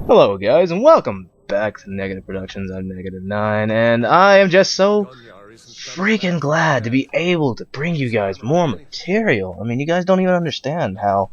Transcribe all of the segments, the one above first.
Hello guys, and welcome back to Negative Productions. I'm Negative9, and I am just so freaking glad to be able to bring you guys more material. I mean, you guys don't even understand how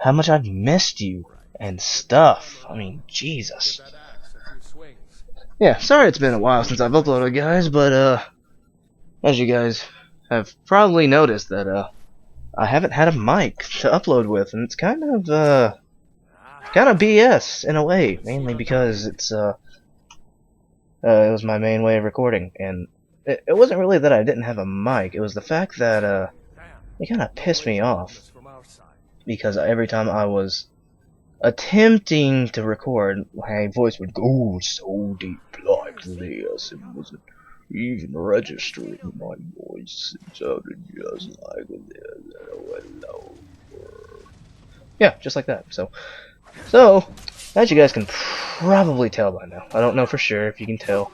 much I've missed you and stuff. I mean, Jesus. Yeah, sorry it's been a while since I've uploaded, guys, but as you guys have probably noticed that I haven't had a mic to upload with, and it's kind of BS in a way, mainly because it was my main way of recording, and it wasn't really that I didn't have a mic. It was the fact that it kind of pissed me off, because every time I was attempting to record, my voice would go so deep like this. It wasn't even registering my voice. It sounded just like this. Hello. Yeah, just like that. So, as you guys can probably tell by now, I don't know for sure if you can tell,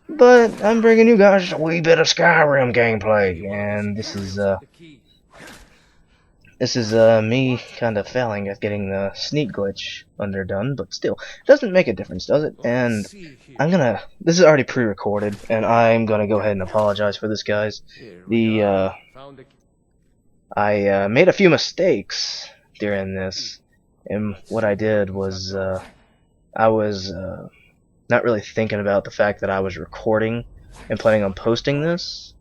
but I'm bringing you guys a wee bit of Skyrim gameplay, and this is me kind of failing at getting the sneak glitch underdone, but still, it doesn't make a difference, does it? And this is already pre-recorded, and I'm gonna go ahead and apologize for this, guys. I made a few mistakes during this. And what I did was, I was not really thinking about the fact that I was recording and planning on posting this.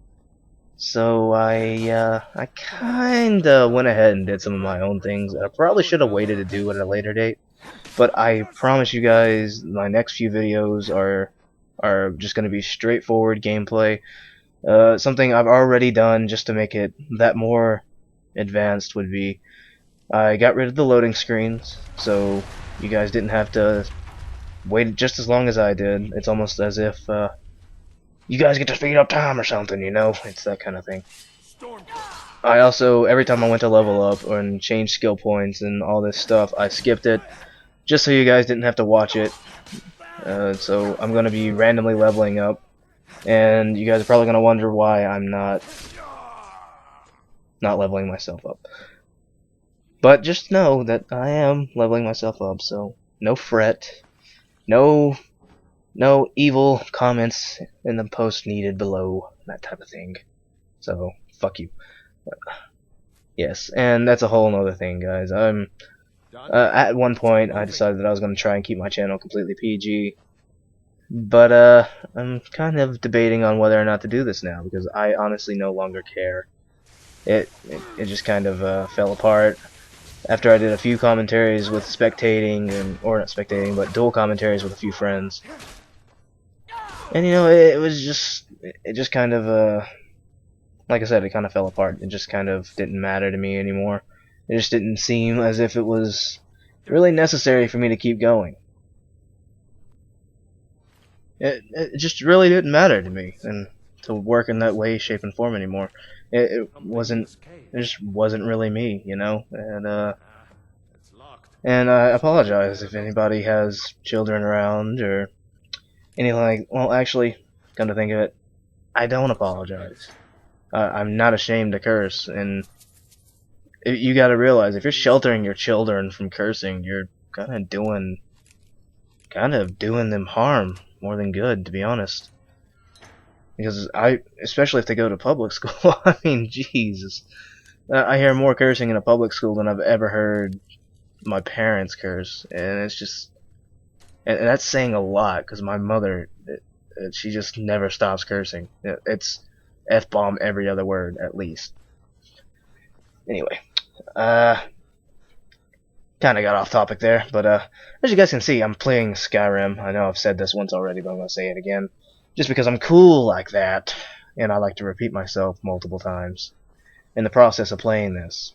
So I kinda went ahead and did some of my own things that I probably should have waited to do at a later date. But I promise you guys, my next few videos are just gonna be straightforward gameplay. Something I've already done just to make it that more advanced would be, I got rid of the loading screens, so you guys didn't have to wait just as long as I did. It's almost as if you guys get to speed up time or something, you know? It's that kind of thing. I also, every time I went to level up and change skill points and all this stuff, I skipped it just so you guys didn't have to watch it. So I'm going to be randomly leveling up, and you guys are probably going to wonder why I'm not leveling myself up. But just know that I am leveling myself up, so no fret, no evil comments in the post needed below, that type of thing. So, fuck you. Yes, and that's a whole nother thing, guys. At one point, I decided that I was going to try and keep my channel completely PG, but I'm kind of debating on whether or not to do this now, because I honestly no longer care. It just kind of fell apart. After I did a few commentaries with spectating, or not spectating, but dual commentaries with a few friends. And you know, it just kind of, like I said, it kind of fell apart. It just kind of didn't matter to me anymore. It just didn't seem as if it was really necessary for me to keep going. It just really didn't matter to me, and to work in that way, shape, and form anymore. It just wasn't really me, you know, and I apologize if anybody has children around or anything like. Well, actually, come to think of it, I don't apologize. I'm not ashamed to curse, and you got to realize if you're sheltering your children from cursing, you're kind of doing them harm more than good, to be honest. Because especially if they go to public school, I mean, Jesus. I hear more cursing in a public school than I've ever heard my parents curse, and it's just, and that's saying a lot, because my mother, she just never stops cursing. It's F-bomb every other word, at least. Anyway, kinda got off topic there, but as you guys can see, I'm playing Skyrim. I know I've said this once already, but I'm gonna say it again. Just because I'm cool like that, and I like to repeat myself multiple times in the process of playing this.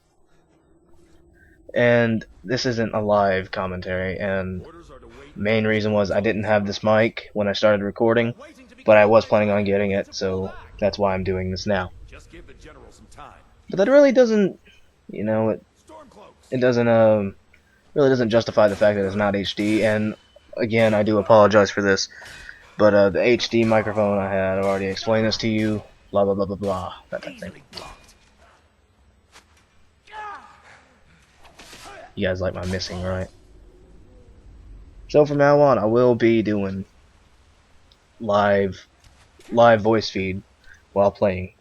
And this isn't a live commentary, and main reason was I didn't have this mic when I started recording, but I was planning on getting it, so that's why I'm doing this now. But that really doesn't, you know, it doesn't really doesn't justify the fact that it's not HD, and again, I do apologize for this. But the HD microphone I had, I've already explained this to you, blah blah blah blah blah, that type of thing. You guys like my missing, right? So from now on, I will be doing live voice feed while playing.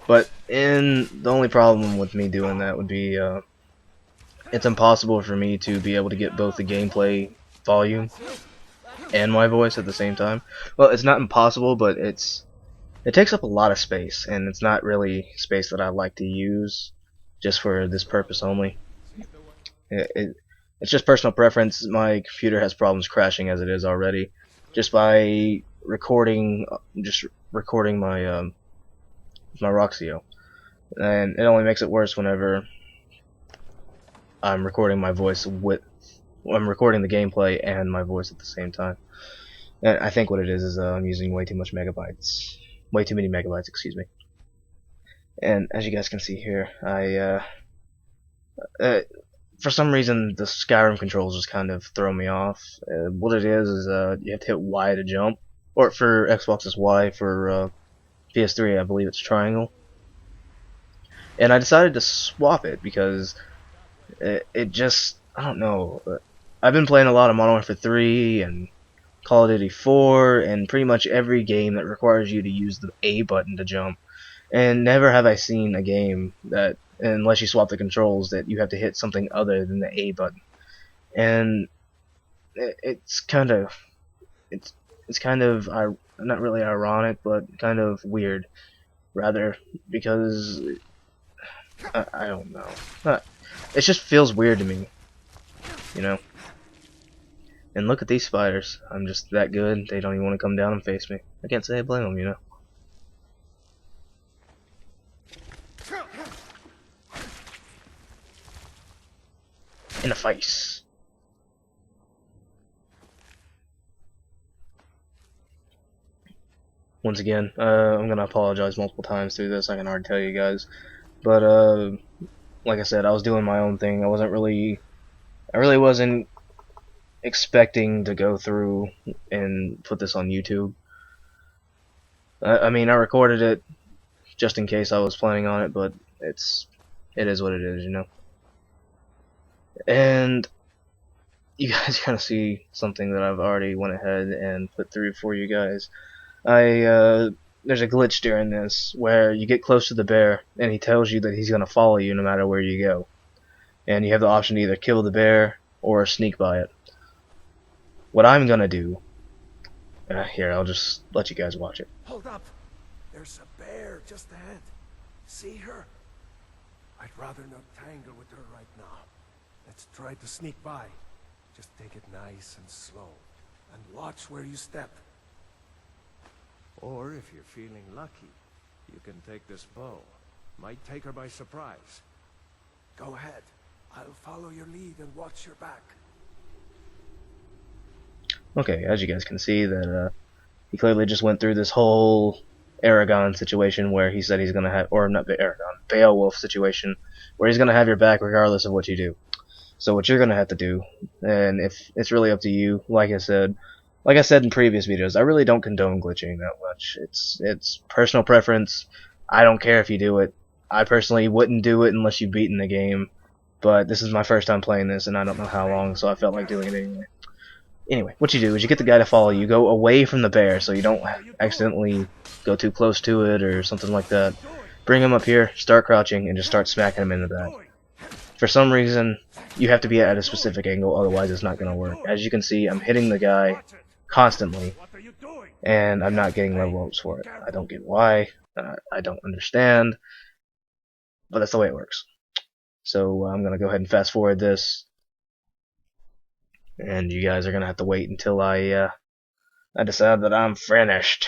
But the only problem with me doing that would be it's impossible for me to be able to get both the gameplay volume and my voice at the same time. Well, it's not impossible, but it takes up a lot of space, and it's not really space that I like to use just for this purpose only. It's just personal preference. My computer has problems crashing as it is already, just by recording my my Roxio, and it only makes it worse whenever I'm recording my voice I'm recording the gameplay and my voice at the same time. And I think what it is I'm using way too many megabytes, excuse me. And as you guys can see here, for some reason the Skyrim controls just kind of throw me off. What it is you have to hit Y to jump, or for Xbox it's Y, for PS3 I believe it's triangle. And I decided to swap it because it just, I don't know. I've been playing a lot of Modern Warfare 3 and Call of Duty 4 and pretty much every game that requires you to use the A button to jump. And never have I seen a game that, unless you swap the controls, that you have to hit something other than the A button. And it's kind of not really ironic, but kind of weird, rather, because I don't know. It just feels weird to me, you know. And look at these spiders. I'm just that good. They don't even want to come down and face me. I can't say I blame them, you know. In the face. Once again, I'm gonna apologize multiple times through this. I can already tell you guys, but like I said, I was doing my own thing. I really wasn't expecting to go through and put this on YouTube. I mean, I recorded it just in case I was planning on it, but it is what it is, you know. And you guys are gonna see something that I've already went ahead and put through for you guys. There's a glitch during this where you get close to the bear and he tells you that he's gonna follow you no matter where you go, and you have the option to either kill the bear or sneak by it. What I'm gonna do, here, I'll just let you guys watch it. Hold up! There's a bear just ahead. See her? I'd rather not tangle with her right now. Let's try to sneak by. Just take it nice and slow. And watch where you step. Or if you're feeling lucky, you can take this bow. Might take her by surprise. Go ahead. I'll follow your lead and watch your back. Okay, as you guys can see, that he clearly just went through this whole Aragon situation where he said he's gonna have, or not Aragon, Beowulf situation, where he's gonna have your back regardless of what you do. So what you're gonna have to do, and if it's really up to you, like I said in previous videos, I really don't condone glitching that much. It's personal preference. I don't care if you do it. I personally wouldn't do it unless you've beaten the game, but this is my first time playing this, and I don't know how long, so I felt like doing it anyway. Anyway, what you do is you get the guy to follow you, go away from the bear so you don't accidentally go too close to it or something like that. Bring him up here, start crouching, and just start smacking him in the back. For some reason, you have to be at a specific angle, otherwise it's not going to work. As you can see, I'm hitting the guy constantly, and I'm not getting level ups for it. I don't get why, I don't understand, but that's the way it works. So I'm going to go ahead and fast forward this. And you guys are gonna have to wait until I decide that I'm finished.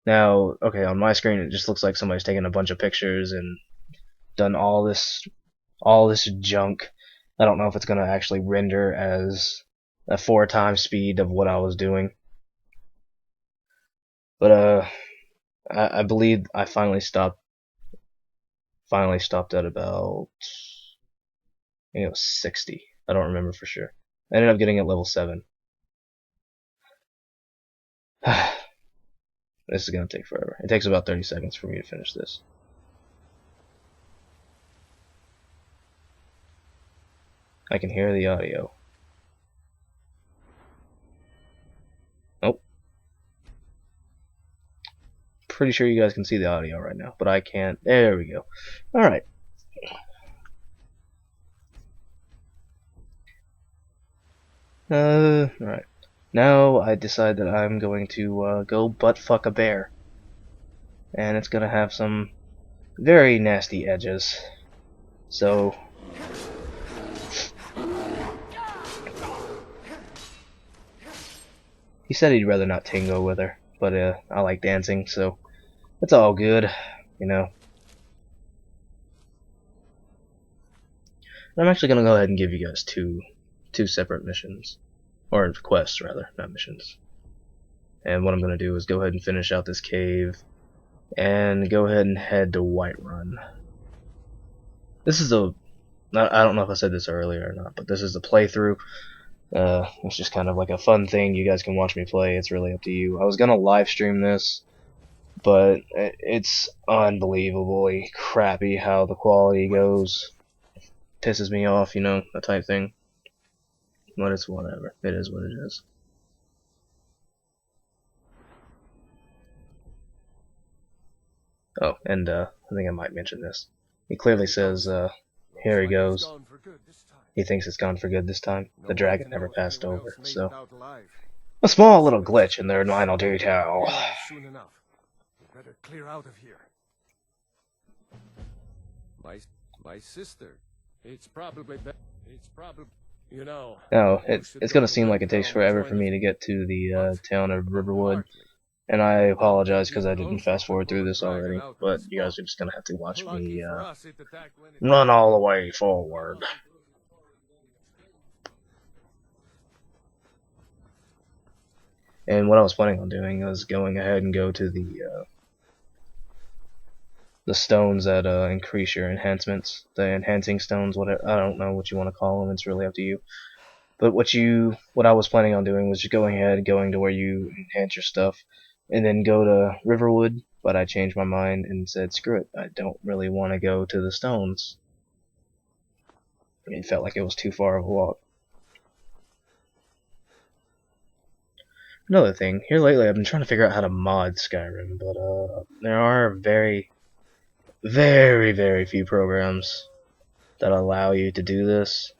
Now, okay, on my screen it just looks like somebody's taken a bunch of pictures and done all this junk. I don't know if it's gonna actually render as a 4 times speed of what I was doing. But I believe I finally stopped at about, I think it was 60. I don't remember for sure. I ended up getting at level 7. This is going to take forever. It takes about 30 seconds for me to finish this. I can hear the audio. Oh. Pretty sure you guys can see the audio right now, but I can't. There we go. Alright. Alright. Now I decide that I'm going to go butt fuck a bear. And it's gonna have some very nasty edges. So he said he'd rather not tango with her, but I like dancing, so it's all good, you know. And I'm actually gonna go ahead and give you guys two separate missions, or quests rather, not missions. And what I'm gonna do is go ahead and finish out this cave, and go ahead and head to Whiterun. This is a I don't know if I said this earlier or not, but this is a playthrough. It's just kind of like a fun thing. You guys can watch me play. It's really up to you. I was gonna live stream this, but it's unbelievably crappy how the quality goes. Pisses me off, you know, that type thing. But it's whatever. It is what it is. Oh, and I think I might mention this. He clearly says, here he goes. He thinks it's gone for good this time. The dragon never passed over, so a small little glitch in their final detail. Soon enough. We better clear out of here. My sister. It's probably you know. No, it's gonna seem like it takes forever for me to get to the town of Riverwood, and I apologize because I didn't fast forward through this already. But you guys are just gonna have to watch me run all the way forward. And what I was planning on doing was going ahead and go to the stones that increase your enhancements, the enhancing stones, whatever. I don't know what you want to call them. It's really up to you. But what I was planning on doing was just going to where you enhance your stuff, and then go to Riverwood. But I changed my mind and said, screw it. I don't really want to go to the stones. It felt like it was too far of a walk. Another thing, here lately I've been trying to figure out how to mod Skyrim, but there are very, very, very few programs that allow you to do this.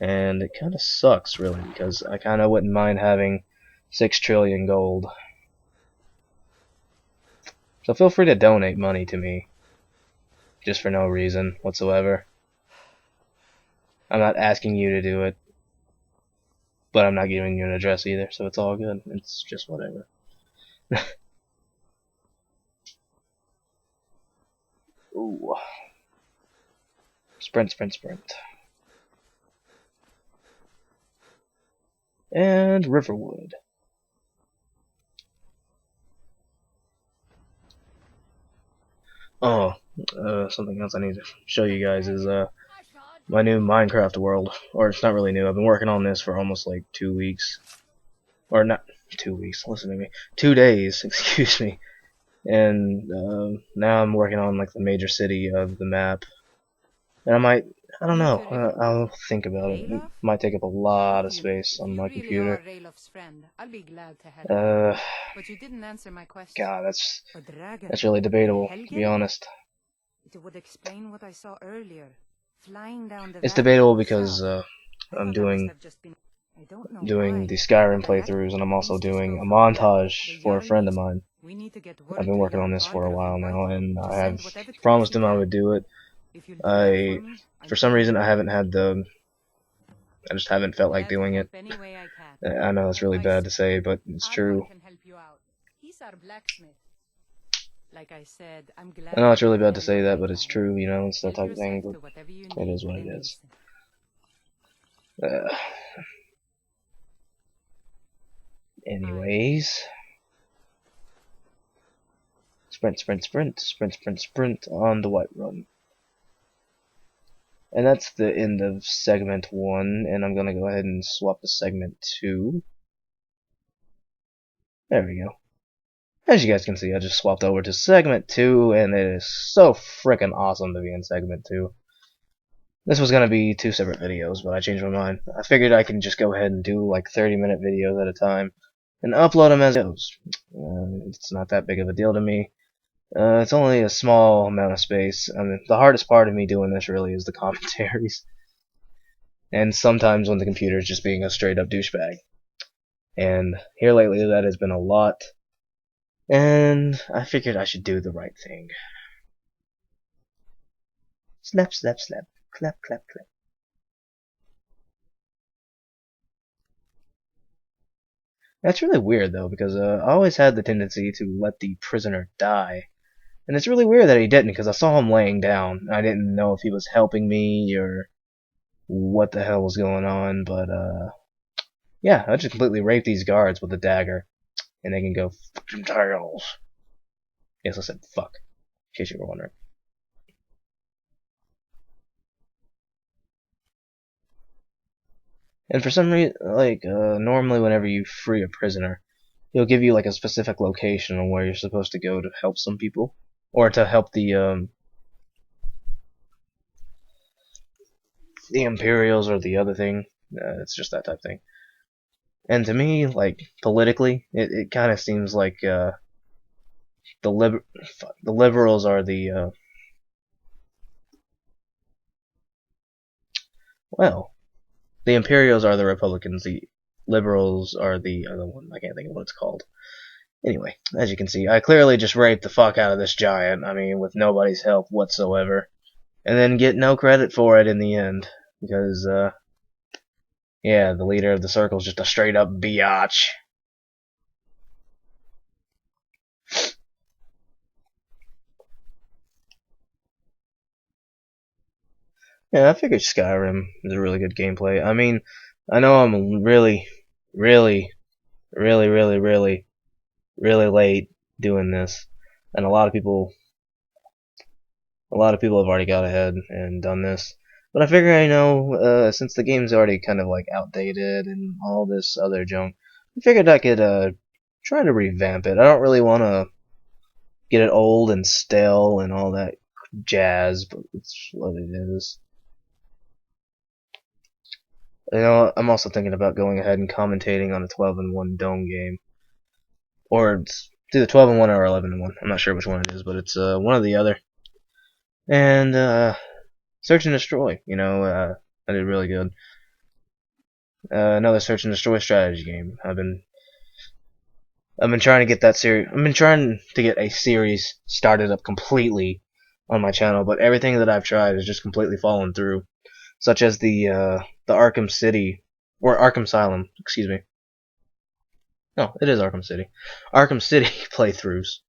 And it kind of sucks, really, because I kind of wouldn't mind having 6 trillion gold. So feel free to donate money to me, just for no reason whatsoever. I'm not asking you to do it, but I'm not giving you an address either, so it's all good. It's just whatever. Ooh. Sprint, sprint, sprint. And Riverwood. Oh, something else I need to show you guys is my new Minecraft world. Or it's not really new. I've been working on this for almost like 2 weeks. Or not 2 weeks, listen to me. 2 days, excuse me. And now I'm working on like the major city of the map. And I don't know, I'll think about it. It might take up a lot of space on my computer. But you didn't answer my question. God, that's really debatable, to be honest. It would explain what I saw earlier. Flying down the It's debatable because I'm doing the Skyrim playthroughs, and I'm also doing a montage for a friend of mine. I've been working on this for a while now, and I have promised him I would do it. For some reason, I just haven't felt like doing it. I know it's really bad to say, but it's true. I know it's really bad to say that, but it's true, you know, it's that type of thing, but it is what it is. Anyways. Sprint, sprint, sprint, sprint, sprint, sprint on the Whiterun. And that's the end of segment 1, and I'm gonna go ahead and swap to segment 2. There we go. As you guys can see, I just swapped over to segment 2, and it is so freaking awesome to be in segment 2. This was gonna be 2 separate videos, but I changed my mind. I figured I can just go ahead and do like 30-minute videos at a time and upload them as videos. It's not that big of a deal to me. It's only a small amount of space. I mean, the hardest part of me doing this really is the commentaries. And sometimes when the computer is just being a straight up douchebag. And here lately that has been a lot. And I figured I should do the right thing. Snap, snap, snap. Clap, clap, clap. That's really weird though, because I always had the tendency to let the prisoner die. And it's really weird that he didn't, because I saw him laying down. I didn't know if he was helping me or what the hell was going on, but yeah, I just completely raped these guards with a dagger, and they can go fucking tails. Yes, I said fuck, in case you were wondering. And for some reason, like normally whenever you free a prisoner, he'll give you like a specific location on where you're supposed to go to help some people, or to help the Imperials or the other thing. It's just that type of thing. And to me, like politically, it kind of seems like the liberals are the well, the Imperials are the Republicans. The liberals are the other one. I can't think of what it's called. Anyway, as you can see, I clearly just raped the fuck out of this giant. I mean, with nobody's help whatsoever, and then get no credit for it in the end because yeah, the leader of the circle is just a straight up biatch. Yeah, I figured Skyrim is a really good gameplay. I mean, I know I'm really, really, really, really, really, really late doing this, and a lot of people have already got ahead and done this. But I figure since the game's already kind of like outdated and all this other junk, I figured I could try to revamp it. I don't really want to get it old and stale and all that jazz, but it's what it is. I'm also thinking about going ahead and commentating on a 12-1 Dome game. Or it's either 12-1 or 11-1. I'm not sure which one it is, but it's one or the other. And Search and Destroy, I did really good. Another Search and Destroy strategy game. I've been trying to get that series. I've been trying to get a series started up completely on my channel, but everything that I've tried has just completely fallen through. Such as the Arkham City, or Arkham Asylum, excuse me. No, it is Arkham City. Arkham City playthroughs.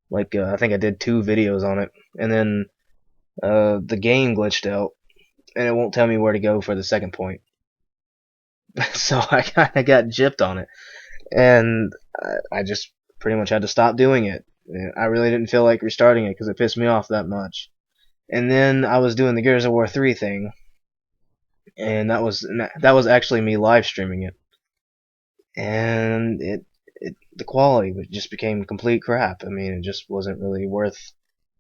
Like, I think I did 2 videos on it, and then the game glitched out, and it won't tell me where to go for the second point. So I kind of got gypped on it, and I just pretty much had to stop doing it. I really didn't feel like restarting it because it pissed me off that much. And then I was doing the Gears of War 3 thing, and that was actually me live streaming it, and the quality just became complete crap. I mean, it just wasn't really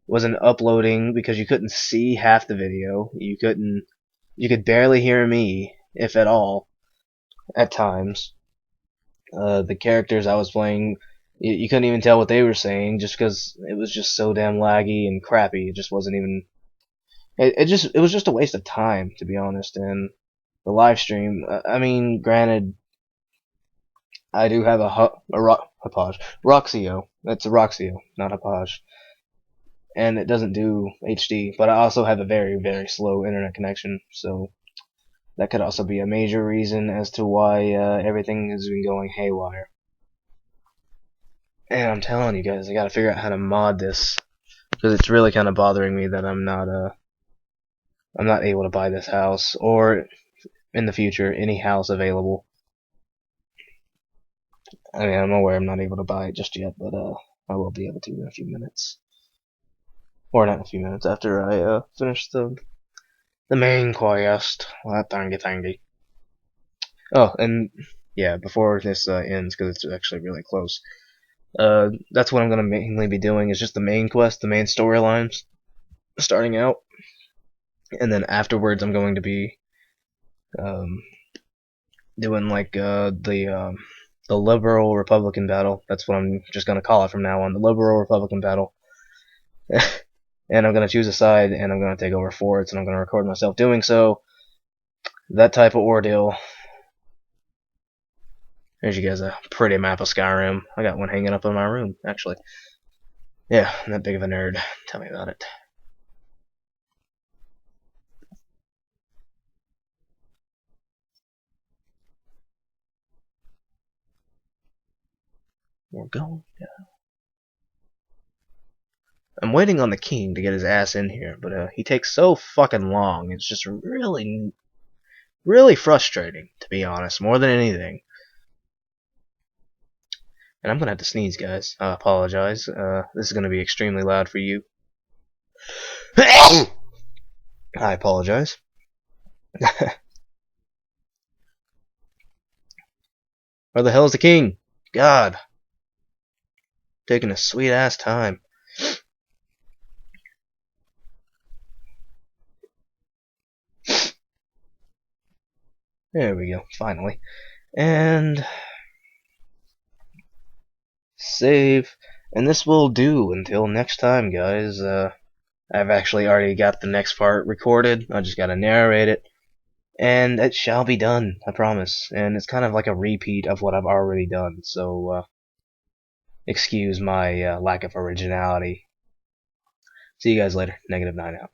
wasn't uploading because you couldn't see half the video. You could barely hear me, if at all, at times. The characters I was playing, you couldn't even tell what they were saying just because it was just so damn laggy and crappy. It just wasn't even. It was just a waste of time, to be honest. And the live stream, I mean, granted, I do have a Roxio. It's a Roxio, not Hapage. And it doesn't do HD, but I also have a very, very slow internet connection, so that could also be a major reason as to why everything has been going haywire. And I'm telling you guys, I gotta figure out how to mod this, because it's really kind of bothering me that I'm not able to buy this house, or in the future, any house available. I mean, I'm aware I'm not able to buy it just yet, but I will be able to in a few minutes. Or not in a few minutes, after I finish the main quest. Well, thangy. Oh, and yeah, before this ends, because it's actually really close, that's what I'm going to mainly be doing, is just the main quest, the main storylines, starting out. and then afterwards I'm going to be doing like the liberal Republican battle. That's what I'm just gonna call it from now on, the liberal Republican battle. And I'm gonna choose a side, and I'm gonna take over forts, and I'm gonna record myself doing so. That type of ordeal. There's you guys a pretty map of Skyrim. I got one hanging up in my room, actually. Yeah, I'm that big of a nerd. Tell me about it. We're going down. I'm waiting on the king to get his ass in here, but he takes so fucking long. It's just really, really frustrating, to be honest, more than anything. And I'm gonna have to sneeze, guys. I apologize. This is gonna be extremely loud for you. I apologize. Where the hell is the king? God. Taking a sweet ass time. There we go, finally. And save. And this will do until next time, guys. I've actually already got the next part recorded. I just gotta narrate it. And it shall be done, I promise. And it's kind of like a repeat of what I've already done, so excuse my lack of originality. See you guys later. -9 out.